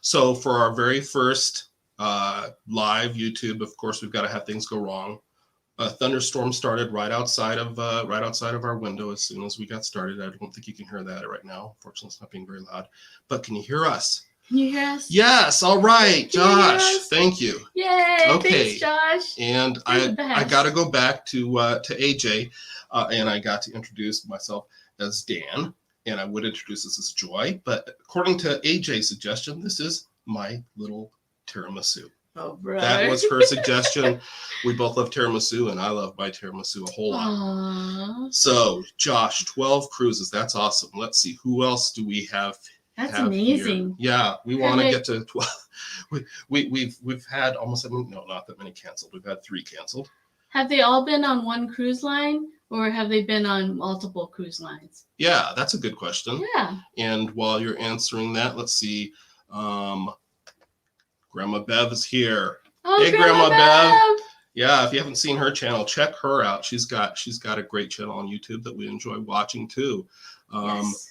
So for our very first live YouTube, of course, we've got to have things go wrong. A thunderstorm started right outside of our window as soon as we got started. I don't think you can hear that right now. Fortunately, it's not being very loud. But can you hear us? Can you hear us? Yes. All right, Josh. Thank you. Yay! Okay. Thanks, Josh. And I got to go back to AJ, and I got to introduce myself as Dan, and I would introduce this as Joy. But according to AJ's suggestion, this is my little tiramisu. Oh, brother. That was her suggestion. We both love tiramisu, and I love my tiramisu a whole lot. Aww. So, Josh, 12 cruises. That's awesome. Let's see. Who else do we have? That's amazing. Here? Yeah, we want to get to 12. We've had almost, no, not that many canceled. We've had 3 canceled. Have they all been on one cruise line, or have they been on multiple cruise lines? Yeah, that's a good question. Yeah. And while you're answering that, let's see. Grandma Bev is here. Oh, hey, Grandma Bev. Yeah, if you haven't seen her channel, check her out. She's got a great channel on YouTube that we enjoy watching too. Yes.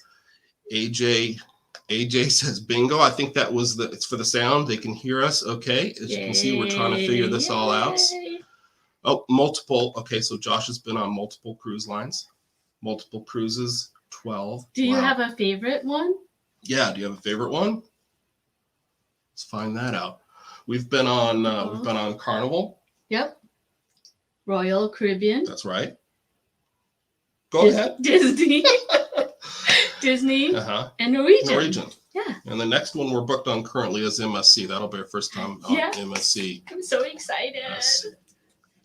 AJ says bingo. I think that was it's for the sound. They can hear us. Okay. As you can see, we're trying to figure this all out. Oh, multiple. Okay, so Josh has been on multiple cruise lines, multiple cruises, 12. Do you have a favorite one? Yeah. Do you have a favorite one? Let's find that out. We've been on Carnival. Yep. Royal Caribbean. That's right. Go ahead. Disney. Disney. And Norwegian. Yeah. And the next one we're booked on currently is MSC. That'll be our first time on MSC. I'm so excited.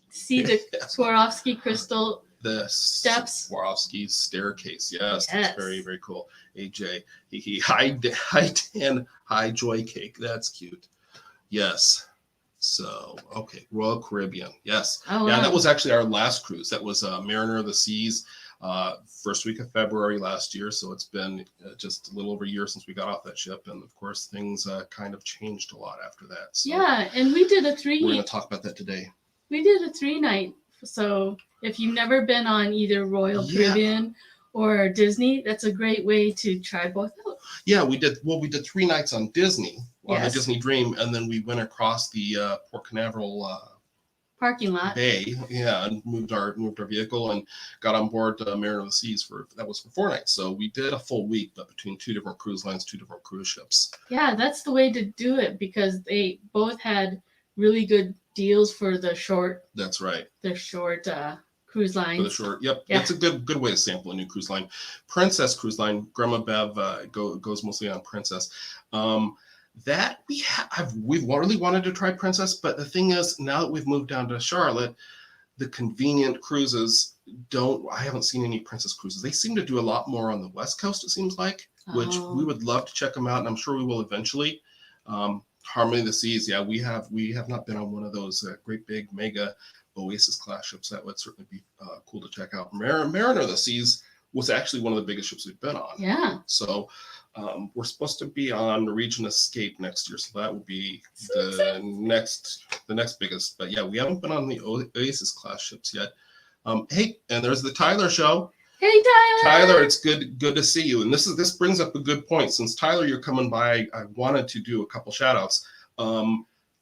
See the Swarovski crystal. The steps. Swarovski staircase. Yes. That's very, very cool. AJ. Hi Dan. Hi Joy Cake. That's cute. Yes. So, okay. Royal Caribbean. Yes. Oh, wow. Yeah, that was actually our last cruise. That was Mariner of the Seas, first week of February last year. So it's been just a little over a year since we got off that ship. And of course, things kind of changed a lot after that. So yeah. And we did a 3. We're going to talk about that today. We did a 3-night. So if you've never been on either Royal Caribbean or Disney, that's a great way to try both out. Yeah, we did 3 nights on Disney, on the Disney Dream, and then we went across the Port Canaveral parking lot bay, and moved our vehicle and got on board Mariner of the Seas that was for 4 nights. So we did a full week, but between 2 different cruise lines, 2 different cruise ships. Yeah, that's the way to do it because they both had really good deals for the short. That's right. The short cruise line. For the short, yep. That's a good way to sample a new cruise line. Princess Cruise Line, Grandma Bev goes mostly on Princess. That we've really wanted to try Princess, but the thing is, now that we've moved down to Charlotte, the convenient cruises I haven't seen any Princess cruises. They seem to do a lot more on the West Coast, it seems like, which we would love to check them out, and I'm sure we will eventually. Harmony of the Seas, we have not been on one of those great big mega Oasis class ships. That would certainly be cool to check out. Mariner of the Seas was actually one of the biggest ships we've been on. Yeah. So we're supposed to be on Norwegian Escape next year, so that will be the next biggest. But yeah, we haven't been on the Oasis class ships yet. Hey, and there's the Tyler show. Hey, Tyler. Tyler, it's good to see you. And this brings up a good point. Since Tyler, you're coming by, I wanted to do a couple shout outs.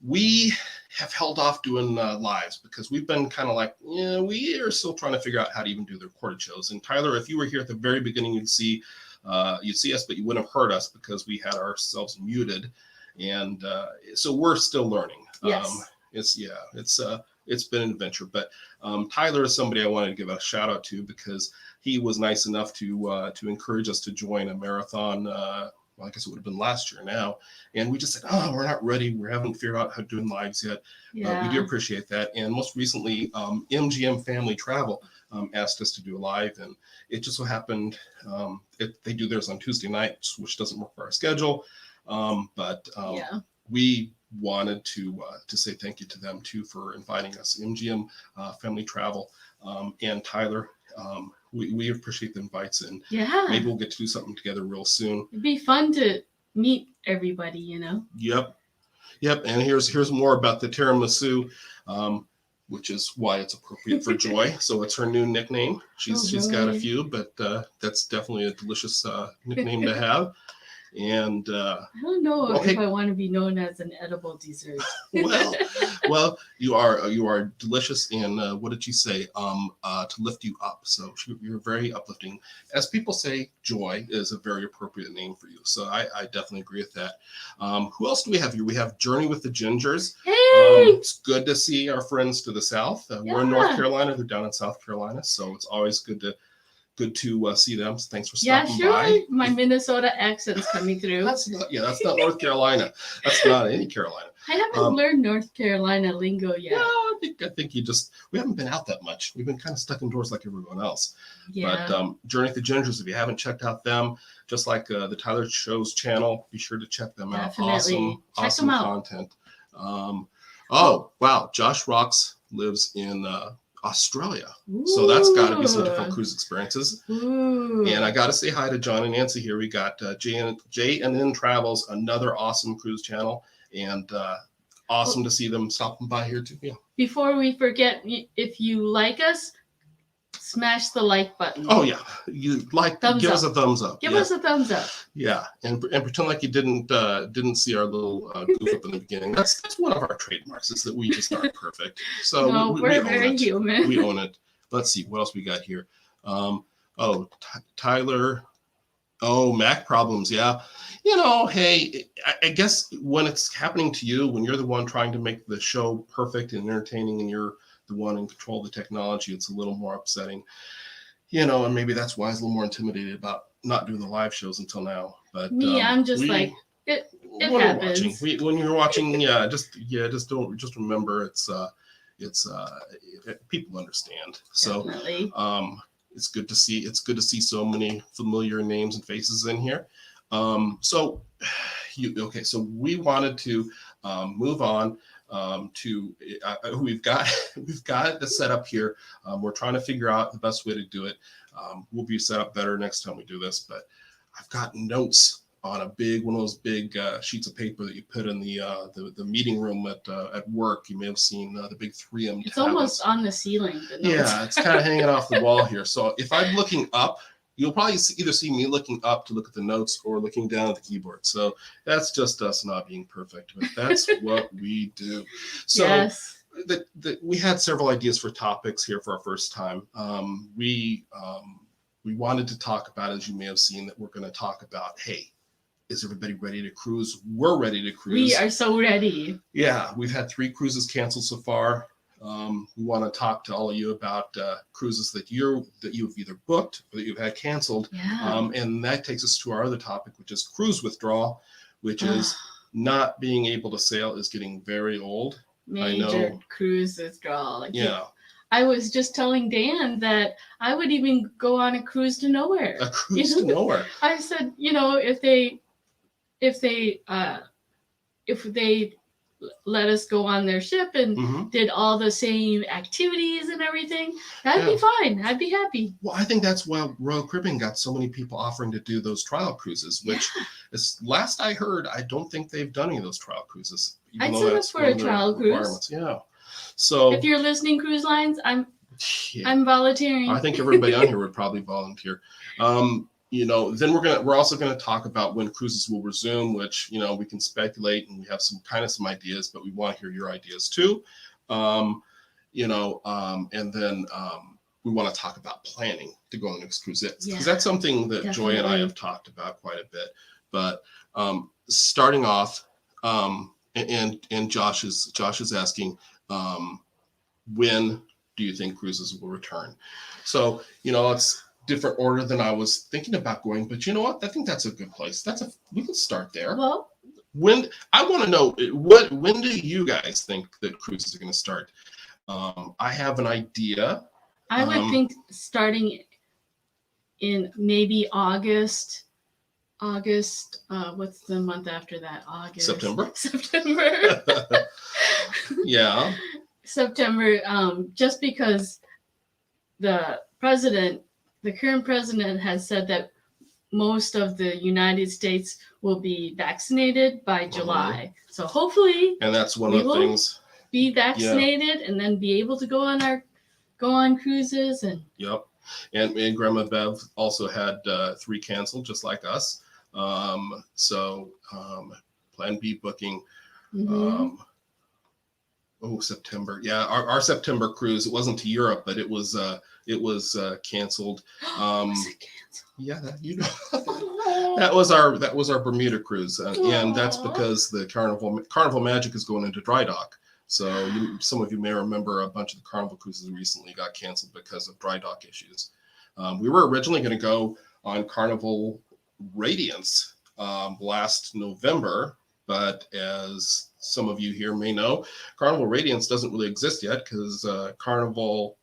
We have held off doing lives because we've been kind of like, we are still trying to figure out how to even do the recorded shows. And Tyler, if you were here at the very beginning, you'd see us, but you wouldn't have heard us because we had ourselves muted. And so we're still learning. Yes. It's been an adventure, but Tyler is somebody I wanted to give a shout out to because he was nice enough to encourage us to join a marathon. I guess it would have been last year now. And we just said, we're not ready. We haven't figured out how to do lives yet. We do appreciate that. And most recently, MGM Family Travel asked us to do a live. And it just so happened they do theirs on Tuesday nights, which doesn't work for our schedule. But we wanted to say thank you to them, too, for inviting us. MGM Family Travel and Tyler. We appreciate the invites, and maybe we'll get to do something together real soon. It'd be fun to meet everybody, Yep. And here's more about the tiramisu, which is why it's appropriate for Joy. So it's her new nickname. She's got a few, but that's definitely a delicious nickname to have. And I don't know okay. if I want to be known as an edible dessert. well, you are delicious, and what did you say? To lift you up. So you're very uplifting. As people say, Joy is a very appropriate name for you. So I definitely agree with that. Who else do we have here? We have Journey with the Gingers. Hey! It's good to see our friends to the south. We're in North Carolina. They're down in South Carolina. So it's always good to see them. So thanks for stopping by. My Minnesota accent's coming through. That's not North Carolina. That's not any Carolina. I haven't learned North Carolina lingo yet. No, I think we haven't been out that much. We've been kind of stuck indoors like everyone else. Yeah. But Journey to the Gingers, if you haven't checked out them, just like the Tyler Show's channel, be sure to check them out. Definitely. Check Awesome them out. content. Oh, wow. Josh Rocks lives in Australia. Ooh. So that's got to be some different cruise experiences. Ooh. And I got to say hi to John and Nancy here. We got J&N Travels, another awesome cruise channel, and awesome to see them stopping by here too. Yeah. Before we forget, if you like us, smash the like button. Oh yeah, you like give us a thumbs up. Give us a thumbs up. Yeah, and pretend like you didn't see our little goof up in the beginning. That's one of our trademarks, is that we just aren't perfect. So no, we're very human. We own it. Let's see what else we got here. Tyler. Oh, Mac problems. Yeah. Hey, I guess when it's happening to you, when you're the one trying to make the show perfect and entertaining, and you're the one in control of the technology, it's a little more upsetting, and maybe that's why I was a little more intimidated about not doing the live shows until now. But I'm just it happens. When you're watching, just remember it's people understand. So definitely. It's good to see so many familiar names and faces in here. So we wanted to move on to we've got the setup here. We're trying to figure out the best way to do it. We'll be set up better next time we do this, but I've got notes on one of those big sheets of paper that you put in the meeting room at work. You may have seen the big 3M. It's almost on the ceiling. Yeah, it's kind of hanging off the wall here. So if I'm looking up, you'll probably either see me looking up to look at the notes or looking down at the keyboard. So that's just us not being perfect, but that's what we do. So yes. We had several ideas for topics here for our first time. We wanted to talk about, as you may have seen, that we're going to talk about, hey, is everybody ready to cruise? We're ready to cruise. We are so ready. Yeah, we've had 3 cruises canceled so far. We want to talk to all of you about cruises that you've either booked or that you've had canceled. Yeah. And that takes us to our other topic, which is cruise withdrawal, which is not being able to sail is getting very old. Major cruise withdrawal. Yeah. I was just telling Dan that I would even go on a cruise to nowhere. A cruise to nowhere. I said, if they let us go on their ship and did all the same activities and everything, that'd be fine. I'd be happy. Well, I think that's why Royal Caribbean got so many people offering to do those trial cruises, which is last I heard, I don't think they've done any of those trial cruises. I'd sign up for a trial cruise. Yeah. So if you're listening, cruise lines, I'm volunteering. I think everybody on here would probably volunteer. Then we're also gonna talk about when cruises will resume, which we can speculate and we have some ideas, but we want to hear your ideas too. And then we want to talk about planning to go on the next cruise, because that's something that Joy and I have talked about quite a bit. But starting off, and Josh is asking, when do you think cruises will return? So it's different order than I was thinking about going, but you know what? I think that's a good place. We can start there. Well, I want to know when do you guys think that cruises are going to start? I have an idea. I would think starting in maybe August. What's the month after that? August. September. Yeah. September. Just because the current president has said that most of the United States will be vaccinated by July. So hopefully, and that's one of the things. Be vaccinated and then be able to go on cruises and. Yep, and Grandma Bev also had 3 canceled, just like us. So Plan B booking. Mm-hmm. September. Yeah, our September cruise. It wasn't to Europe, but it was canceled. Was it canceled? Yeah, you know. Oh. That was our Bermuda cruise, and that's because the Carnival Magic is going into dry dock. So some of you may remember a bunch of the Carnival cruises recently got canceled because of dry dock issues. We were originally going to go on Carnival Radiance last November, but as some of you here may know, Carnival Radiance doesn't really exist yet because Carnival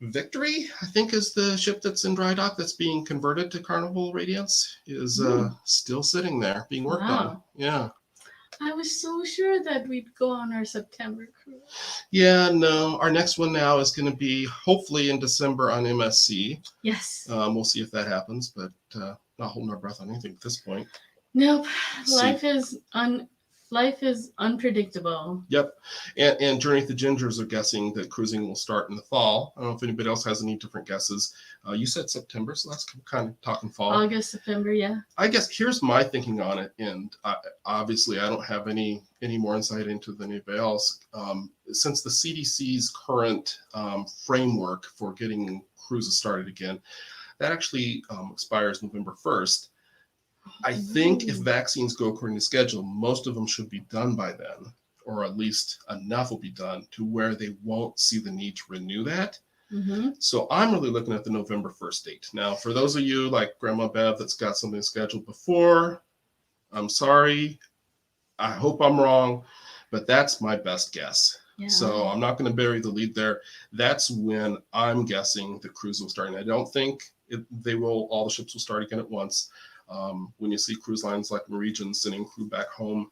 Victory, I think, is the ship that's in dry dock that's being converted to Carnival Radiance, is still sitting there being worked on. Yeah. I was so sure that we'd go on our September cruise. Yeah, no. Our next one now is going to be hopefully in December on MSC. Yes. We'll see if that happens, but not holding our breath on anything at this point. Nope. Life is unpredictable. Yep. And Journey to the Gingers are guessing that cruising will start in the fall. I don't know if anybody else has any different guesses. You said September, so that's kind of talking fall. August, September, yeah. I guess here's my thinking on it, and obviously I don't have any more insight into than anybody else. Since the CDC's current framework for getting cruises started again, that actually expires November 1st. I think if vaccines go according to schedule, most of them should be done by then, or at least enough will be done to where they won't see the need to renew that. Mm-hmm. So I'm really looking at the November 1st date. Now, for those of you like Grandma Bev that's got something scheduled before, I'm sorry. I hope I'm wrong, but that's my best guess. Yeah. So I'm not going to bury the lead there. That's when I'm guessing the cruise will start. And I don't think all the ships will start again at once. When you see cruise lines like Norwegian sending crew back home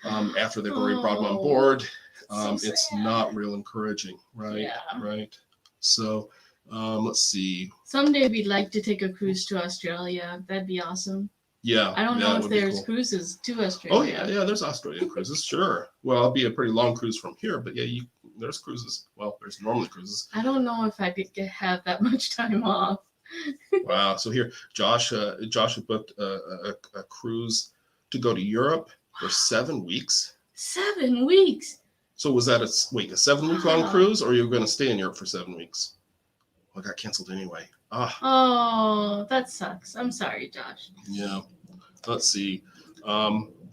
after they've already brought them on board, it's not real encouraging, right? Yeah. Right. So let's see. Someday we'd like to take a cruise to Australia. That'd be awesome. Yeah. I don't know if there's cruises to Australia. Oh yeah, there's Australian cruises, sure. Well, it'll be a pretty long cruise from here, but yeah, there's cruises. Well, there's normally cruises. I don't know if I could have that much time off. Wow. So here, Josh had booked a cruise to go to Europe for 7 weeks. 7 weeks. So was that a 7-week long cruise, or you were going to stay in Europe for 7 weeks? Well, it got canceled anyway. Oh, that sucks. I'm sorry, Josh. Yeah. Let's see.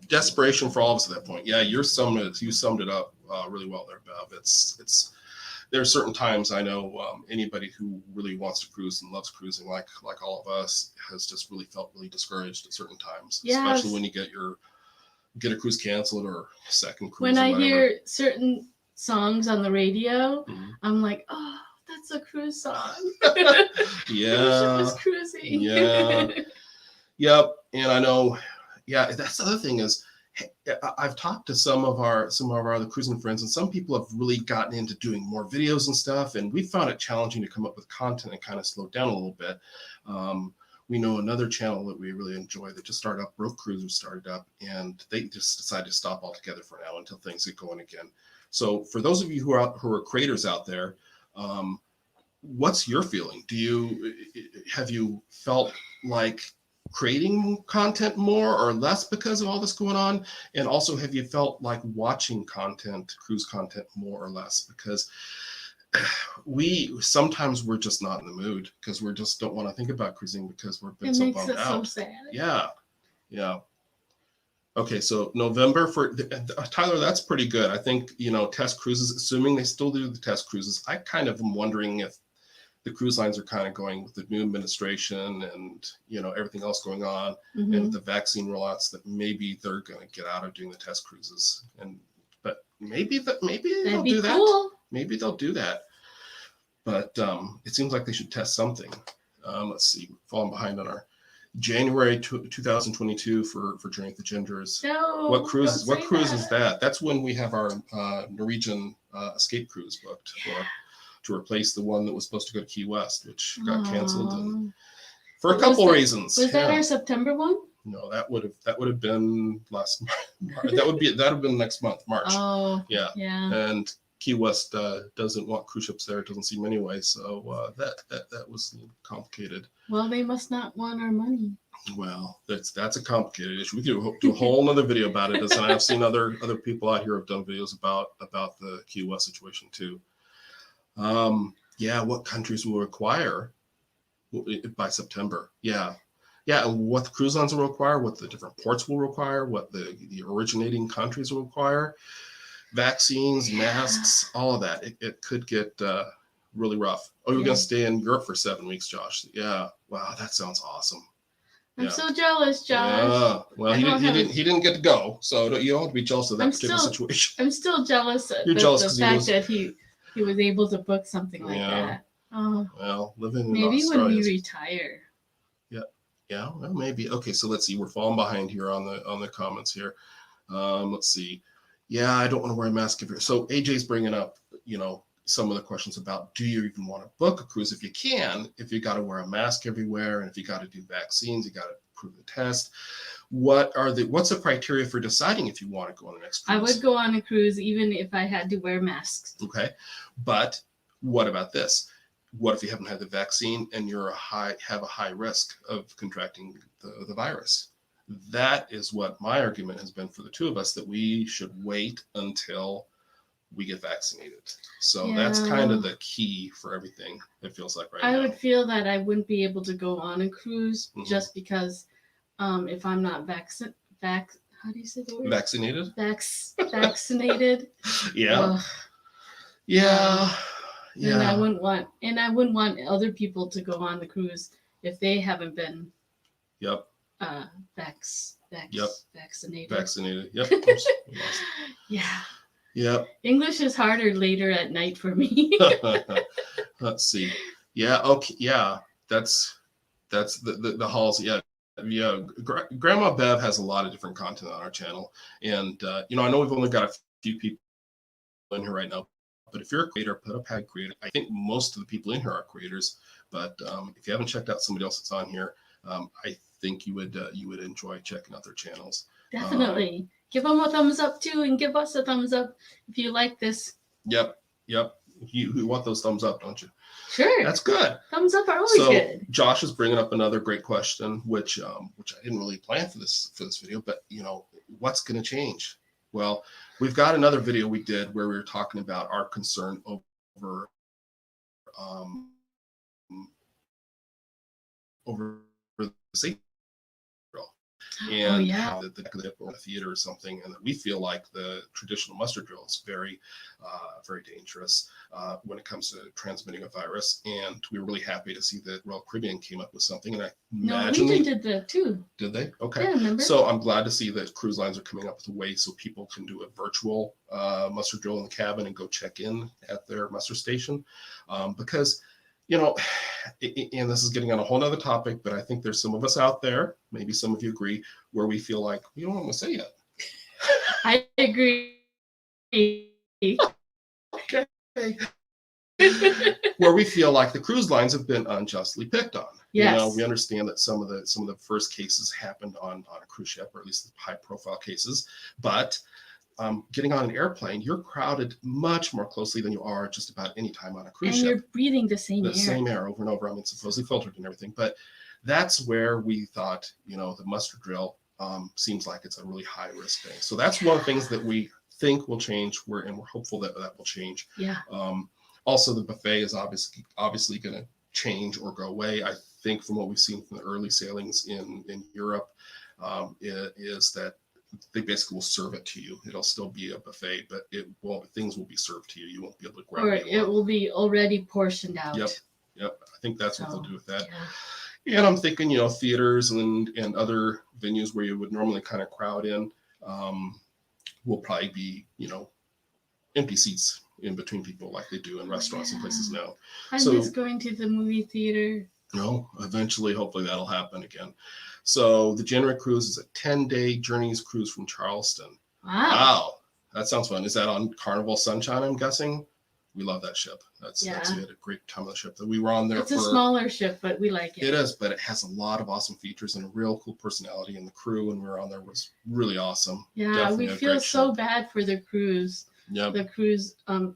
Desperation for all of us at that point. Yeah, you summed it up really well there, Bev. There are certain times I know anybody who really wants to cruise and loves cruising, like all of us, has just really felt really discouraged at certain times, yes. Especially when you get a cruise canceled or a second cruise. When I hear certain songs on the radio, mm-hmm. I'm like, oh, that's a cruise song. Yeah. The ship is cruising. Yeah. Yep. And I know. Yeah, that's the other thing is, I've talked to some of our other cruising friends, and some people have really gotten into doing more videos and stuff, and we found it challenging to come up with content and kind of slow down a little bit. We know another channel that we really enjoy that just started up, Broke Cruisers started up, and they just decided to stop altogether for now until things get going again. So for those of you who are creators out there, what's your feeling? Have you felt like creating content more or less because of all this going on? And also, have you felt like watching cruise content more or less? Because sometimes we're just not in the mood because we just don't want to think about cruising because we're been so bummed out. So sad. Yeah. Okay, so November for Tyler, that's pretty good. I think, test cruises, assuming they still do the test cruises, I kind of am wondering if the cruise lines are kind of going with the new administration and, everything else going on, mm-hmm. and with the vaccine rollouts, that maybe they're going to get out of doing the test cruises. But maybe they'll do that. Maybe they'll do that. But it seems like they should test something. Let's see, we're falling behind on our January 2022 for Journey to the Gingers. No, what cruise is that? That's when we have our Norwegian escape cruise booked to replace the one that was supposed to go to Key West, which got canceled and for a couple reasons. Was that our September one? No, that would have been last March. That would have been next month, March. Oh, yeah. And Key West doesn't want cruise ships there. It doesn't seem anyway. So that was a little complicated. Well, they must not want our money. Well, that's a complicated issue. We could do a whole other video about it. And I've seen other people out here have done videos about the Key West situation too. Yeah, what countries will require by September? Yeah, and what the cruise lines will require, what the different ports will require, what the originating countries will require, vaccines, masks, all of that. It could get really rough. Oh, you're gonna stay in Europe for 7 weeks, Josh? Yeah. Wow, that sounds awesome. I'm so jealous, Josh. Yeah. Well, he didn't get to go, so you don't have to be jealous of that particular situation. I'm still jealous. You're jealous the fact that he was able to book something like that. Oh. Well, living in maybe Australia. When we retire. Yeah. Well, maybe. Okay, so let's see. We're falling behind here on the comments here. Let's see. Yeah, I don't want to wear a mask everywhere. So AJ's bringing up, some of the questions about, do you even want to book a cruise if you got to wear a mask everywhere, and if you got to do vaccines, you got to prove the test. What's the criteria for deciding if you want to go on the next cruise? I would go on a cruise even if I had to wear masks. Okay, but what about this? What if you haven't had the vaccine and have a high risk of contracting the virus? That is what my argument has been for the two of us, that we should wait until we get vaccinated. So that's kind of the key for everything, it feels like right now. I would feel that I wouldn't be able to go on a cruise just because if I'm not how do you say the word? Vaccinated? Vaccinated. Yeah. Yeah. And I wouldn't want other people to go on the cruise if they haven't been vaccinated. Vaccinated. Yep. Yeah. Yep. English is harder later at night for me. Let's see. Yeah. Okay. Yeah. That's the halls. Yeah. Grandma Bev has a lot of different content on our channel, and I know we've only got a few people in here right now, but if you're a creator, put up # creator. I think most of the people in here are creators, but if you haven't checked out somebody else that's on here, I think you would enjoy checking out their channels. Definitely. Give them a thumbs up too, and give us a thumbs up if you like this. Yep. You want those thumbs up, don't you? Sure. That's good. Thumbs up are always good. Josh is bringing up another great question, which I didn't really plan for this video, but what's going to change? Well, we've got another video we did where we were talking about our concern over the safety and how the theater or something, and that we feel like the traditional muster drill is very dangerous when it comes to transmitting a virus. And we were really happy to see that Royal Caribbean came up with something, and I imagine Norwegian did that too. Did they? Okay. Yeah, remember? So I'm glad to see that cruise lines are coming up with a way so people can do a virtual muster drill in the cabin and go check in at their muster station, because and this is getting on a whole nother topic, but I think there's some of us out there, maybe some of you agree, where we feel like we don't want to say it. I agree. Okay. Where we feel like the cruise lines have been unjustly picked on. Yes. We understand that some of the first cases happened on a cruise ship, or at least the high profile cases, but getting on an airplane, you're crowded much more closely than you are just about any time on a cruise ship. And you're breathing the same air. The same air over and over. I mean, supposedly filtered and everything. But that's where we thought, the muster drill seems like it's a really high risk thing. So that's one of the things that we think will change. We're hopeful that will change. Yeah. Also, the buffet is obviously going to change or go away. I think from what we've seen from the early sailings in Europe, is that they basically will serve it to you. It'll still be a buffet, but things will be served to you. You won't be able to grab it. Or it will be already portioned out. Yep. I think that's what they'll do with that. Yeah. And I'm thinking, theaters and other venues where you would normally kind of crowd in, will probably be, empty seats in between people like they do in restaurants and places now. I miss going to the movie theater. Eventually, hopefully that'll happen again. So the January cruise is a 10-day Journeys cruise from Charleston. Wow. That sounds fun. Is that on Carnival Sunshine, I'm guessing? We love that ship. We had a great time on the ship that we were on there. It's a smaller ship, but we like it. It is, but it has a lot of awesome features and a real cool personality, and the crew when we were on there was really awesome. Yeah, definitely we feel so bad for the cruise. Yep. The cruise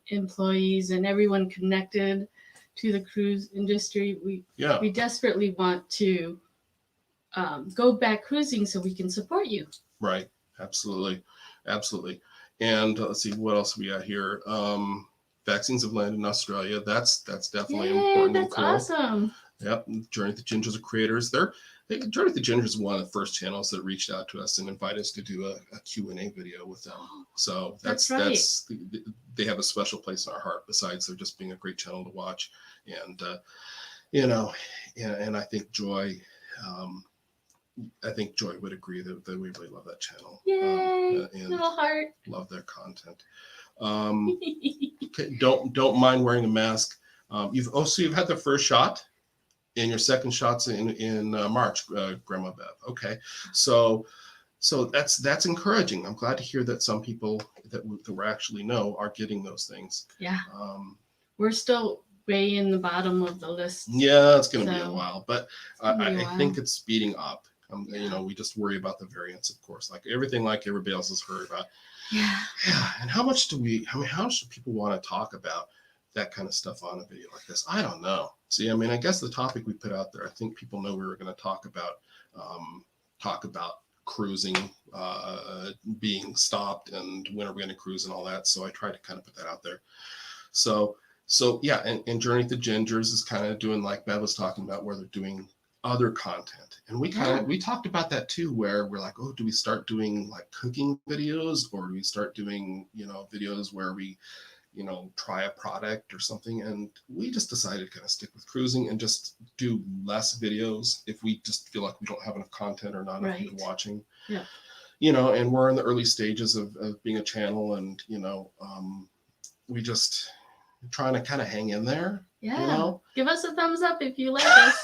employees and everyone connected to the cruise industry. We desperately want to go back cruising so we can support you. Right. Absolutely. Absolutely. And let's see what else we got here. Vaccines have landed in Australia. That's definitely important. That's and cool. awesome. Yep. Journey with the Gingers are creators. Journey with the Gingers is one of the first channels that reached out to us and invited us to do a Q&A video with them. So That's right. they have a special place in our heart, besides they're just being a great channel to watch. And, you know, and I think Joy would agree that we really love that channel. Yay! And Little heart. love their content. Okay, don't mind wearing a mask. You've had the first shot, and your second shot's in March, Grandma Bev. Okay, so that's encouraging. I'm glad to hear that some people that we actually know are getting those things. Yeah. We're still way in the bottom of the list. Yeah, it's going to be a while, but I while. think it's speeding up. You know, we just worry about the variants, of course, like everybody else has heard about. Yeah. Yeah. And how much do people want to talk about that kind of stuff on a video like this? I don't know. See, I mean, I guess the topic we put out there, I think people know we were going to talk about cruising being stopped and when are we going to cruise and all that. So I tried to kind of put that out there. So yeah, and Journey with the Gingers is kind of doing like Bev was talking about, where they're doing other content. And we talked about that too, where we're like, oh, do we start doing like cooking videos, or do we start doing, videos where we, try a product or something? And we just decided to kind of stick with cruising and just do less videos if we just feel like we don't have enough content or not enough people watching. Yeah. And we're in the early stages of being a channel, and we just trying to kind of hang in there. Yeah. Give us a thumbs up if you like us.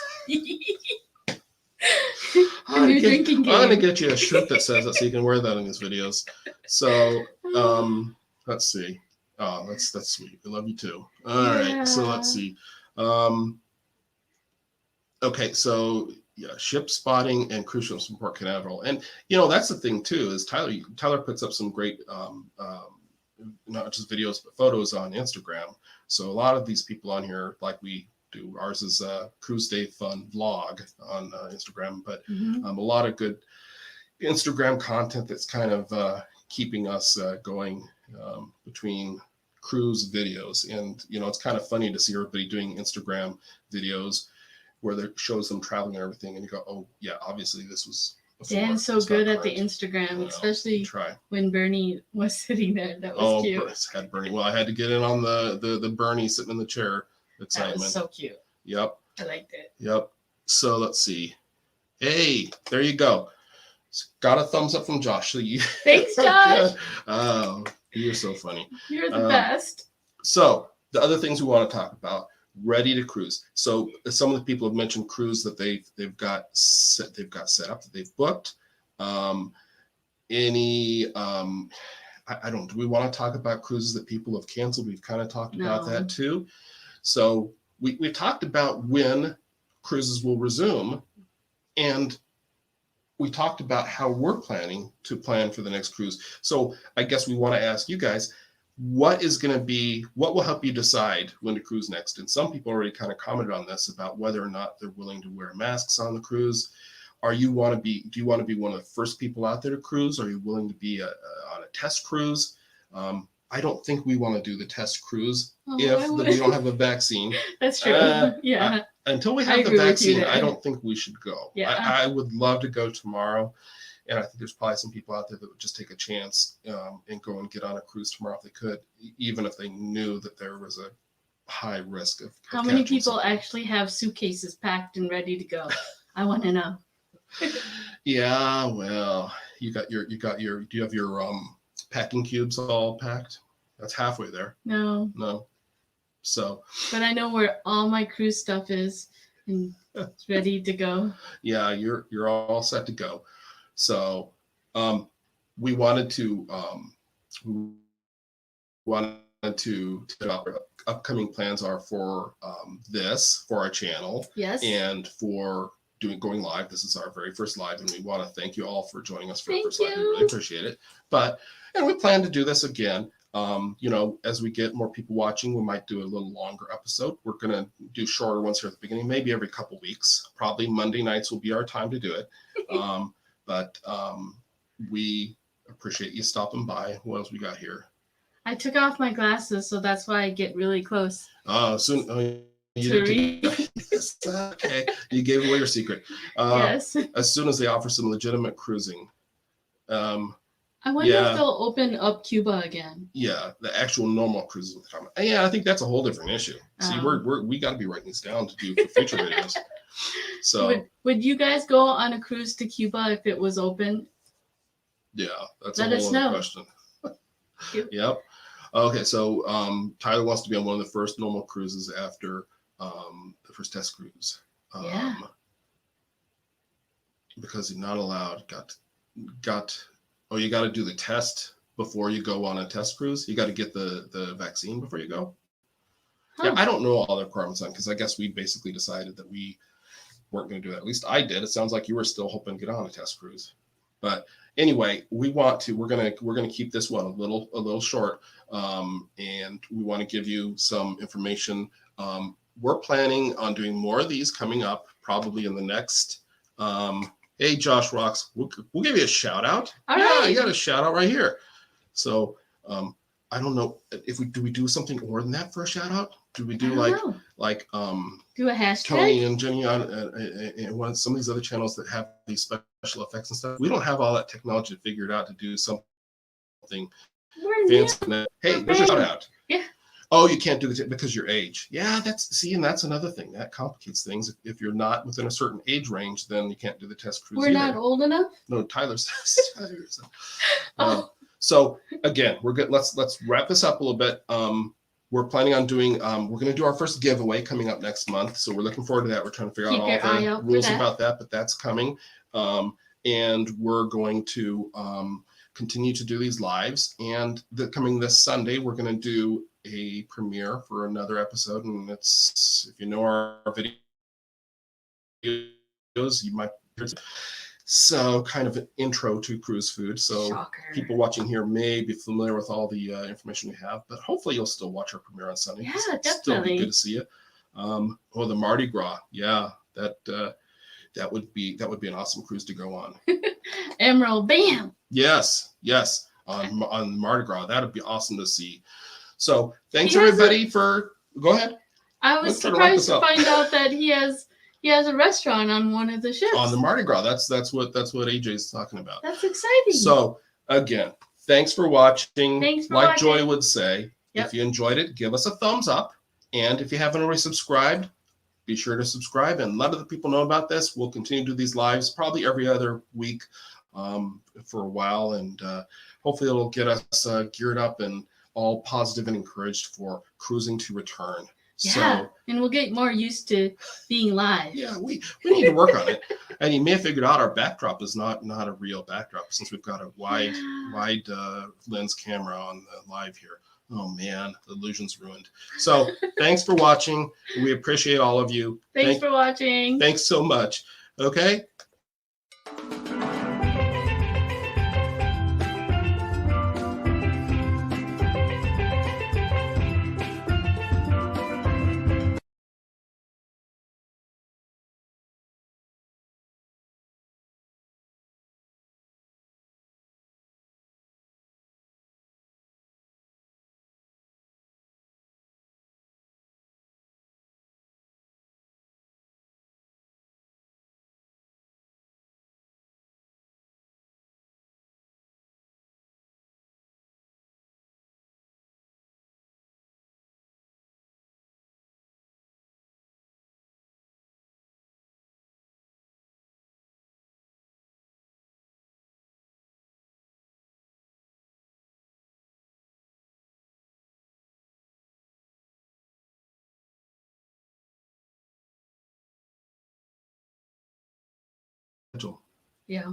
I'm gonna get you a shirt that says that so you can wear that in these videos. So let's see. Oh, that's sweet. We love you too. All right. So let's see. Okay, so yeah, ship spotting and cruise ships from Port Canaveral. And that's the thing too, is Tyler puts up some great not just videos but photos on Instagram. So a lot of these people on here, like we do, ours is a Cruise Day Fun vlog on Instagram, but a lot of good Instagram content that's kind of keeping us going between cruise videos. And it's kind of funny to see everybody doing Instagram videos where they shows them traveling and everything, and you go, oh yeah, obviously this was Dan's so good at the Instagram, especially when Bernie was sitting there. That was cute. Had Bernie. Well, I had to get in on the Bernie sitting in the chair excitement. That was so cute. Yep. I liked it. Yep. So let's see. Hey, there you go. Got a thumbs up from Josh. So Thanks, Josh. Oh, you're so funny. You're the best. So the other things we want to talk about. Ready to cruise. So some of the people have mentioned cruise that they've got set up, that they've booked. I don't. Do we want to talk about cruises that people have canceled? We've kind of talked about that too. So we talked about when cruises will resume, and we talked about how we're planning to plan for the next cruise. So I guess we want to ask you guys, what will help you decide when to cruise next? And some people already kind of commented on this about whether or not they're willing to wear masks on the cruise. Do you want to be one of the first people out there to cruise? Are you willing to be on a test cruise? I don't think we want to do the test cruise if we don't have a vaccine. That's true. Yeah. Until we have the vaccine, I don't think we should go. Yeah. I would love to go tomorrow. And I think there's probably some people out there that would just take a chance and go and get on a cruise tomorrow if they could, even if they knew that there was a high risk of How many people actually have suitcases packed and ready to go? I want to know. Yeah, well, do you have your packing cubes all packed? That's halfway there. No. So. But I know where all my cruise stuff is and it's ready to go. Yeah, you're all set to go. So we wanted to our upcoming plans are for our channel. Yes. And for going live. This is our very first live, and we want to thank you all for joining us for our first live. We really appreciate it. And we plan to do this again. As we get more people watching, we might do a little longer episode. We're going to do shorter ones here at the beginning, maybe every couple weeks. Probably Monday nights will be our time to do it. But we appreciate you stopping by. What else we got here? I took off my glasses, so that's why I get really close. You did. Yes, okay. You gave away your secret. Yes. As soon as they offer some legitimate cruising. I wonder if they'll open up Cuba again. Yeah, the actual normal cruises with time. Yeah, I think that's a whole different issue. See, we got to be writing these down to do for future videos. So would you guys go on a cruise to Cuba if it was open? Yeah, that's a whole other question. Yep. Okay, so Tyler wants to be on one of the first normal cruises after the first test cruise. Yeah. Because he's not allowed. Oh, you got to do the test before you go on a test cruise. You got to get the vaccine before you go. Huh. Yeah, I don't know all the requirements on because I guess we basically decided that we weren't going to do that. At least I did. It sounds like you were still hoping to get on a test cruise. But anyway, we're gonna keep this one a little short, and we want to give you some information. We're planning on doing more of these coming up, probably in the next. Hey, Josh Rocks, we'll give you a shout out. All right. You got a shout out right here. So I don't know if we do something more than that for a shout out. Do we do do a hashtag? Tony and Jenny and some of these other channels that have these special effects and stuff. We don't have all that technology figured out to do something fancy. Hey, there's a shout out. Yeah. Oh, you can't do it because your age. Yeah, and that's another thing that complicates things. If you're not within a certain age range, then you can't do the test cruise. We're not old enough. No, Tyler says. So again, we're good. Let's wrap this up a little bit. We're planning on doing. We're going to do our first giveaway coming up next month. So we're looking forward to that. We're trying to figure out all the rules about that, but that's coming. And we're going to continue to do these lives. And coming this Sunday, we're going to do a premiere for another episode. And it's, if you know our videos, you might. So kind of an intro to cruise food. So Shocker. People watching here may be familiar with all the information we have, but hopefully you'll still watch our premiere on Sunday. Yeah, definitely. Still be good to see you. The Mardi Gras. Yeah, that would be an awesome cruise to go on. Emerald, bam. Yes. On Mardi Gras, that would be awesome to see. So thanks everybody for. Go ahead. I was surprised to find out that he has a restaurant on one of the ships. On the Mardi Gras. That's what AJ's talking about. That's exciting. So again, thanks for watching. Like Joy would say, if you enjoyed it, give us a thumbs up. And if you haven't already subscribed, be sure to subscribe and let other people know about this. We'll continue to do these lives probably every other week for a while. And hopefully it'll get us geared up and all positive and encouraged for cruising to return. Yeah, so, and we'll get more used to being live. Yeah, we need to work on it. And you may have figured out our backdrop is not a real backdrop since we've got a wide lens camera on the live here. Oh man, the illusion's ruined. So thanks for watching. We appreciate all of you. Thanks for watching. Thanks so much. Okay. Yeah.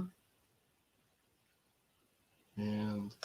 And